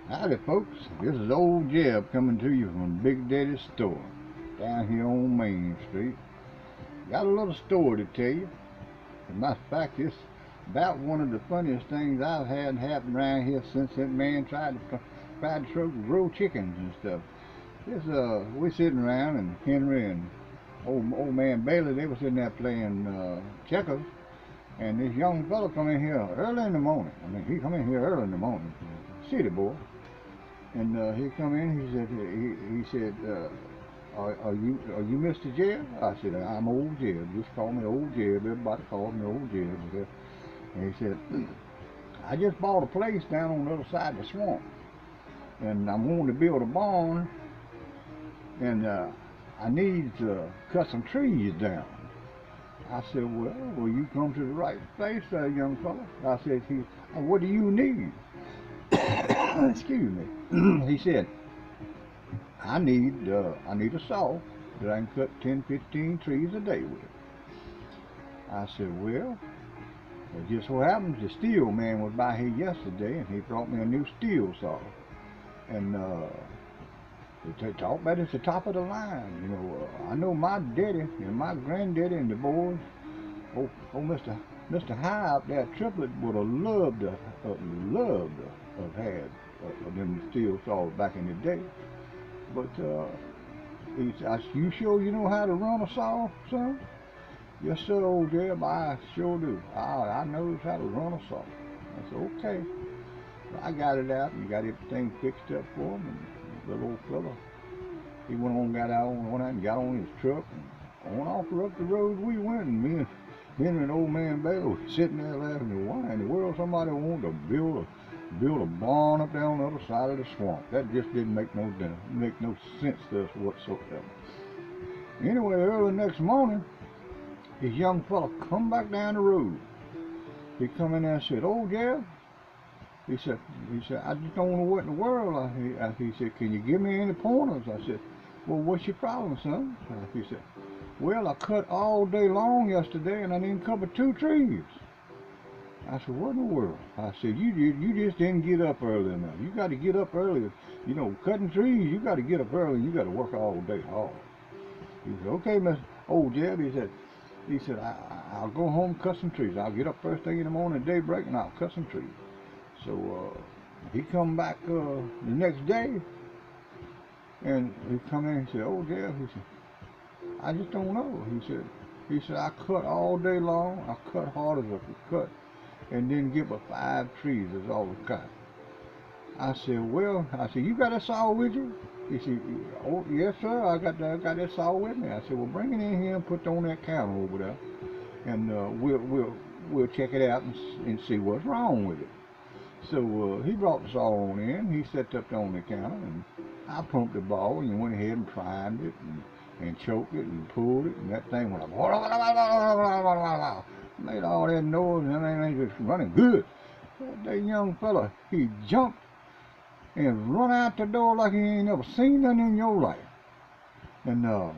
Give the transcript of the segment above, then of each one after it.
Howdy folks, this is old Jeb coming to you from Big Daddy's store down here on Main Street. Got a little story to tell you. As a matter of fact, it's about one of the funniest things I've had happen around here since that man tried to grow chickens and stuff. We sitting around and Henry and old man Bailey, they were sitting there playing checkers, and this young fellow come in here early in the morning. I mean, he come in here early in the morning, city boy. And he come in. He said, "Are you Mr. Jeb?" I said, "I'm old Jeb. Just call me old Jeb. Everybody calls me old Jeb." And he said, "I just bought a place down on the other side of the swamp, and I'm wanting to build a barn, and I need to cut some trees down." I said, "Well, you come to the right place, young fella." I said, "What do you need?" Excuse me. He said, I need a saw that I can cut 10, 15 trees a day with." I said, "Well, it just so happens the steel man was by here yesterday, and he brought me a new steel saw. And they talk about it's the top of the line. I know my daddy and my granddaddy and the boys, Mr. High up there, Triplet, would have loved to have had them steel saws back in the day. But he said, you sure you know how to run a saw, son?" "Yes, sir, old Jeb, I sure do. I knows how to run a saw." I said, "Okay." So I got it out and got everything fixed up for him, and the little old fella, he went on, got out and got on his truck, and on off up the road we went, and me and Henry and old man Bailey was sitting there laughing. Why in the world somebody wanted to build a barn up there on the other side of the swamp? That just didn't make no sense to us whatsoever. Anyway, early next morning, this young fella come back down the road. He come in there and said, "Oh, Jeb," he said, "I just don't know what in the world." He said, "Can you give me any pointers?" I said, "Well, what's your problem, son?" He said, "Well, I cut all day long yesterday and I didn't cover 2 trees." I said, "What in the world?" I said, You just didn't get up early enough. You got to get up early. Cutting trees, you got to get up early. You got to work all day hard." He said, "Okay, Mr. Old Jeb." He said, I'll go home and cut some trees. I'll get up first thing in the morning at daybreak and I'll cut some trees." So he come back the next day, and he come in and said, "Oh, Jeb," he said, "I just don't know." He said, "I cut all day long. I cut hard as I could cut, and didn't get but 5 trees is all I cut." I said, "You got that saw with you?" He said, "Oh, yes, sir. I got that saw with me." I said, "Well, bring it in here and put it on that counter over there, and we'll check it out and see what's wrong with it." So he brought the saw on in. He set up on the counter, and I pumped the ball and went ahead and primed it and choked it and pulled it, and that thing went up, made all that noise, and that thing was just running good. That young fella, he jumped and run out the door like he ain't never seen nothing in your life. And I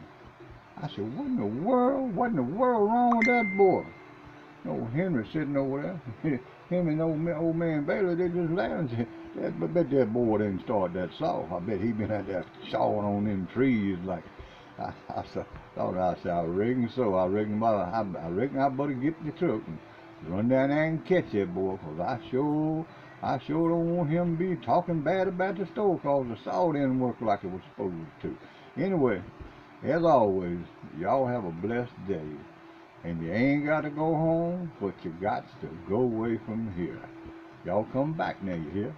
said, what in the world wrong with that boy?" Old Henry sitting over there, him and old man Bailey, they just laughed and said, "I bet that boy didn't start that saw. I bet he been out there sawing on them trees like." I said, "I reckon so. I reckon I better get in the truck and run down there and catch that boy, 'cause I sure don't want him to be talking bad about the store 'cause the saw didn't work like it was supposed to." Anyway, as always, y'all have a blessed day. And you ain't got to go home, but you got to go away from here. Y'all come back now, you hear?